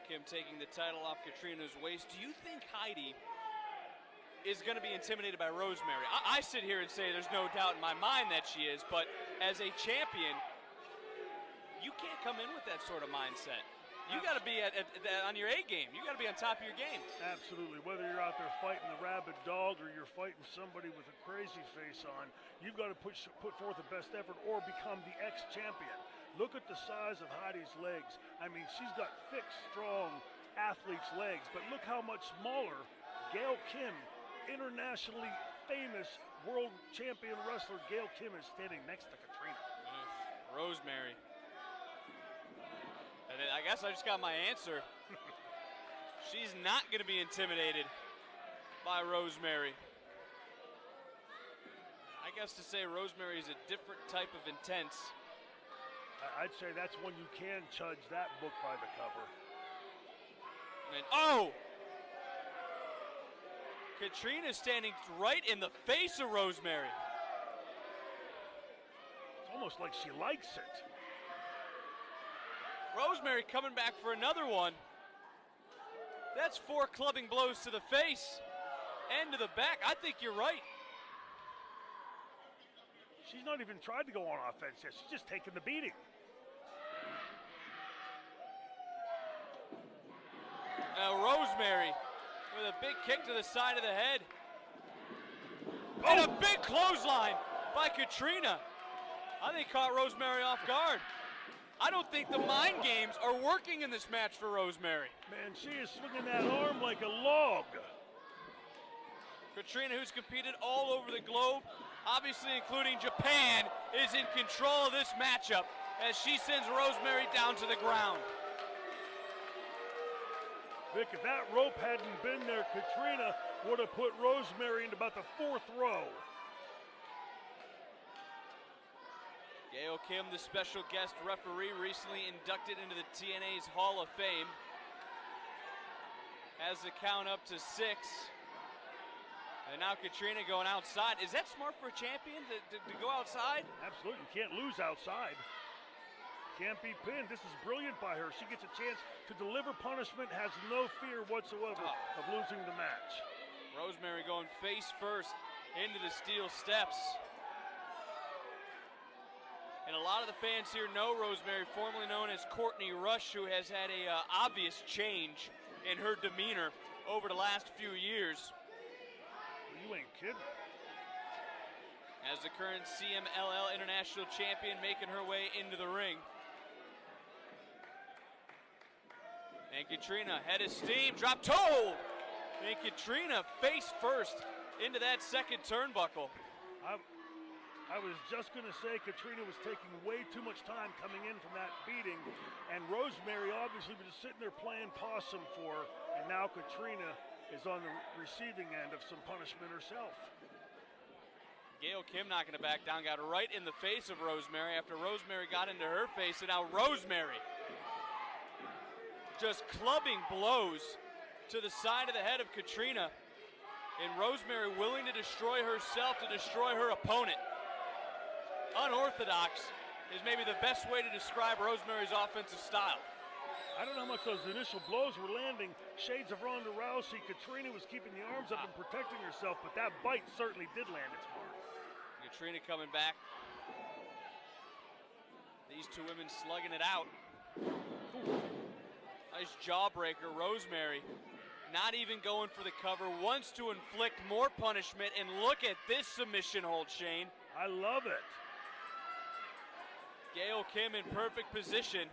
Kim taking the title off Katrina's waist. Do you think Heidi is going to be intimidated by Rosemary? I sit here and say there's no doubt in my mind that she is, but as a champion, you can't come in with that sort of mindset. You got to be on your A game. You got to be on top of your game. Absolutely. Whether you're out there fighting the rabid dog or you're fighting somebody with a crazy face on, you've got to put forth the best effort or become the ex-champion. Look at the size of Heidi's legs. I mean, she's got thick, strong athlete's legs, but look how much smaller Gail Kim, internationally famous world champion wrestler Gail Kim, is standing next to Katrina. Rosemary. And I guess I just got my answer. She's not going to be intimidated by Rosemary. I guess to say Rosemary is a different type of intense. I'd say that's when you can judge that book by the cover. And oh! Katrina standing right in the face of Rosemary. It's almost like she likes it. Rosemary coming back for another one. That's 4 clubbing blows to the face and to the back. I think you're right. She's not even tried to go on offense yet. She's just taking the beating. Now Rosemary with a big kick to the side of the head. And a big clothesline by Katrina. I think caught Rosemary off guard. I don't think the mind games are working in this match for Rosemary. Man, she is swinging that arm like a log. Katrina, who's competed all over the globe, obviously including Japan, is in control of this matchup as she sends Rosemary down to the ground. Vic, if that rope hadn't been there, Katrina would have put Rosemary into about the 4th row. Gail Kim, the special guest referee, recently inducted into the TNA's Hall of Fame. Has the count up to 6. And now Katrina going outside. Is that smart for a champion to go outside? Absolutely. You can't lose outside. Can't be pinned. This is brilliant by her. She gets a chance to deliver punishment, has no fear whatsoever of losing the match. Rosemary going face first into the steel steps. And a lot of the fans here know Rosemary, formerly known as Courtney Rush, who has had a obvious change in her demeanor over the last few years. You ain't kidding. As the current CMLL International Champion making her way into the ring. And Katrina, head of steam, drop toe! And Katrina face first into that second turnbuckle. I was just going to say Katrina was taking way too much time coming in from that beating, and Rosemary obviously was just sitting there playing possum for her, and now Katrina is on the receiving end of some punishment herself. Gail Kim not going to back down, got right in the face of Rosemary after Rosemary got into her face, and now Rosemary just clubbing blows to the side of the head of Katrina, and Rosemary willing to destroy herself to destroy her opponent. Unorthodox is maybe the best way to describe Rosemary's offensive style. I don't know how much those initial blows were landing. Shades of Ronda Rousey. Katrina was keeping the arms up and protecting herself, but that bite certainly did land its mark. Katrina coming back. These two women slugging it out. Ooh. Nice jawbreaker. Rosemary not even going for the cover, wants to inflict more punishment, and look at this submission hold, Shane. I love it. Gail Kim in perfect position.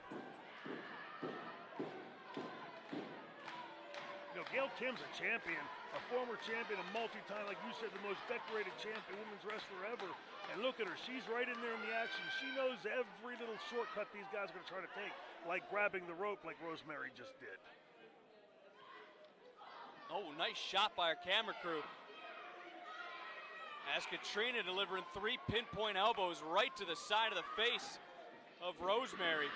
You know, Gail Kim's a champion, a former champion, a multi-time, like you said, the most decorated champion, women's wrestler ever. And look at her, she's right in there in the action. She knows every little shortcut these guys are going to try to take, like grabbing the rope like Rosemary just did. Oh, nice shot by our camera crew. As Katrina delivering 3 pinpoint elbows right to the side of the face of Rosemary.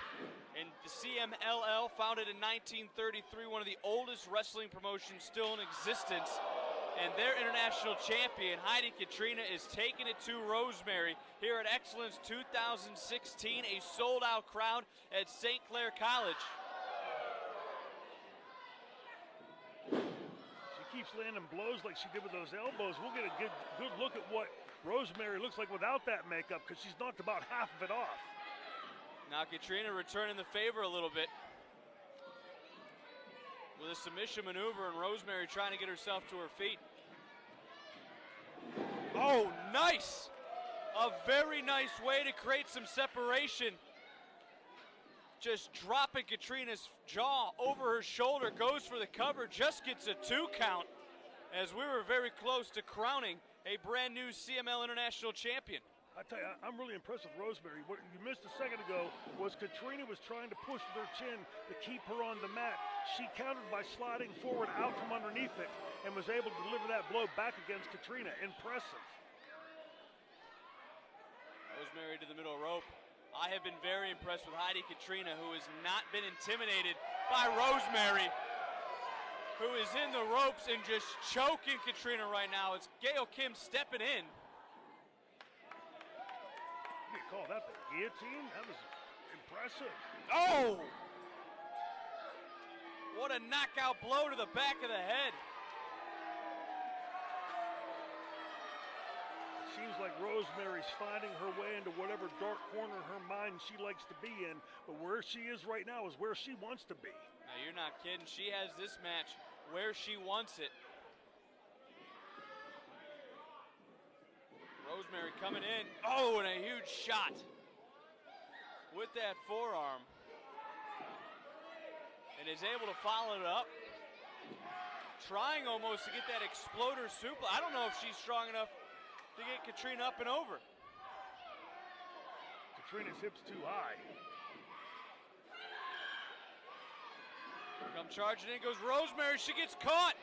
And the CMLL, founded in 1933, one of the oldest wrestling promotions still in existence. And their international champion, Heidi Katrina, is taking it to Rosemary here at Excellence 2016, a sold-out crowd at St. Clair College. keeps landing blows like she did with those elbows, we'll get a good look at what Rosemary looks like without that makeup, because she's knocked about half of it off. Now Katrina returning the favor a little bit with a submission maneuver, and Rosemary trying to get herself to her feet. Oh, nice! A very nice way to create some separation. Just dropping Katrina's jaw over her shoulder, goes for the cover, just gets a 2 count, as we were very close to crowning a brand new CML International Champion. I tell you, I'm really impressed with Rosemary. What you missed a second ago was Katrina was trying to push with her chin to keep her on the mat. She countered by sliding forward out from underneath it and was able to deliver that blow back against Katrina. Impressive. Rosemary to the middle rope. I have been very impressed with Heidi Katrina, who has not been intimidated by Rosemary, who is in the ropes and just choking Katrina right now. It's Gail Kim stepping in. You call that the guillotine? That was impressive. Oh! What a knockout blow to the back of the head. It seems like Rosemary's finding her way into whatever dark corner in her mind she likes to be in, but where she is right now is where she wants to be. Now, you're not kidding. She has this match where she wants it. Rosemary coming in. Oh, and a huge shot with that forearm. And is able to follow it up. Trying almost to get that exploder suplex. I don't know if she's strong enough to get Katrina up and over. Katrina's hips too high. Come charging in goes Rosemary. She gets caught.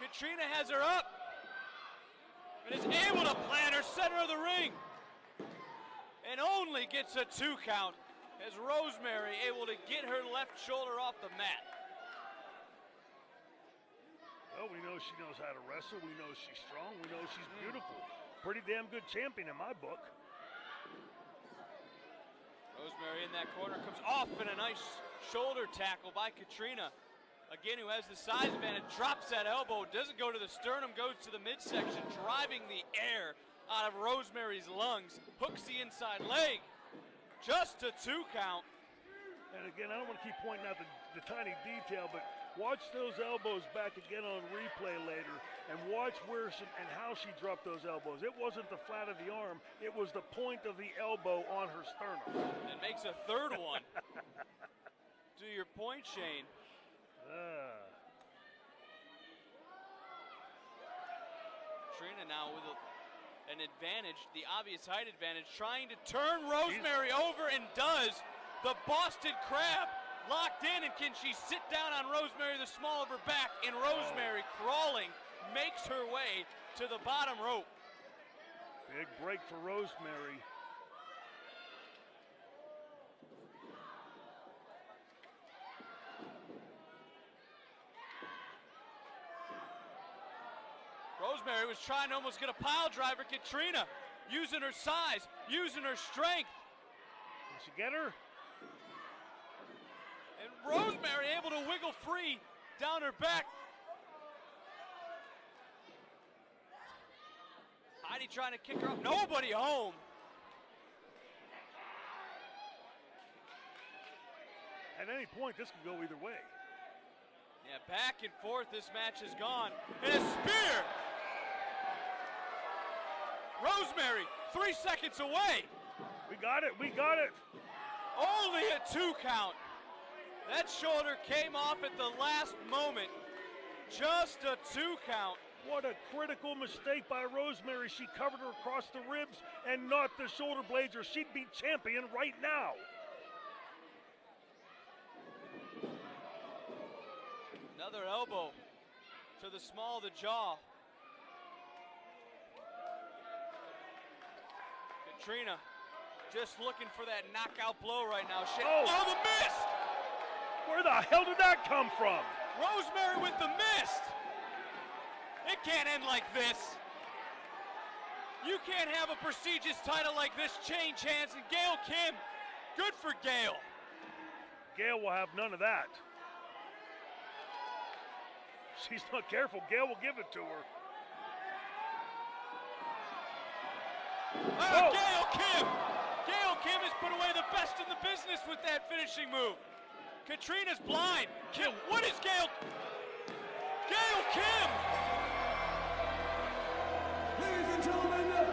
Katrina has her up. And is able to plant her center of the ring. And only gets a 2 count as Rosemary able to get her left shoulder off the mat. Well, we know she knows how to wrestle. We know she's strong. We know she's beautiful. Pretty damn good champion in my book. Rosemary in that corner comes off in a nice shoulder tackle by Katrina. Again, who has the size advantage, drops that elbow, doesn't go to the sternum, goes to the midsection, driving the air out of Rosemary's lungs, hooks the inside leg, just a 2 count. And again, I don't want to keep pointing out the tiny detail, but watch those elbows back again on replay later, and watch where and how she dropped those elbows. It wasn't the flat of the arm, it was the point of the elbow on her sternum. And makes a 3rd one. To your point, Shane. Katrina now with an advantage, the obvious height advantage, trying to turn Rosemary over, and does. The Boston Crab locked in, and can she sit down on Rosemary, the small of her back, and Rosemary crawling makes her way to the bottom rope. Big break for Rosemary. Rosemary was trying to almost get a pile driver. Katrina using her size, using her strength. Can she get her? And Rosemary able to wiggle free down her back. Heidi trying to kick her up. Nobody home. At any point, this could go either way. Yeah, back and forth this match has gone. And a spear! Rosemary, 3 seconds away. We got it, we got it. Only a 2 count. That shoulder came off at the last moment. Just a 2 count. What a critical mistake by Rosemary. She covered her across the ribs and not the shoulder blades, or she'd be champion right now. Another elbow to the small of the jaw. Katrina just looking for that knockout blow right now. Oh, the mist! Where the hell did that come from? Rosemary with the mist! It can't end like this. You can't have a prestigious title like this change hands, and Gail Kim, good for Gail. Gail will have none of that. she's not careful, Gail will give it to her. Oh. Gail Kim! Gail Kim has put away the best in the business with that finishing move. Katrina's blind. Kim, what is Gail? Gail Kim! Ladies and gentlemen,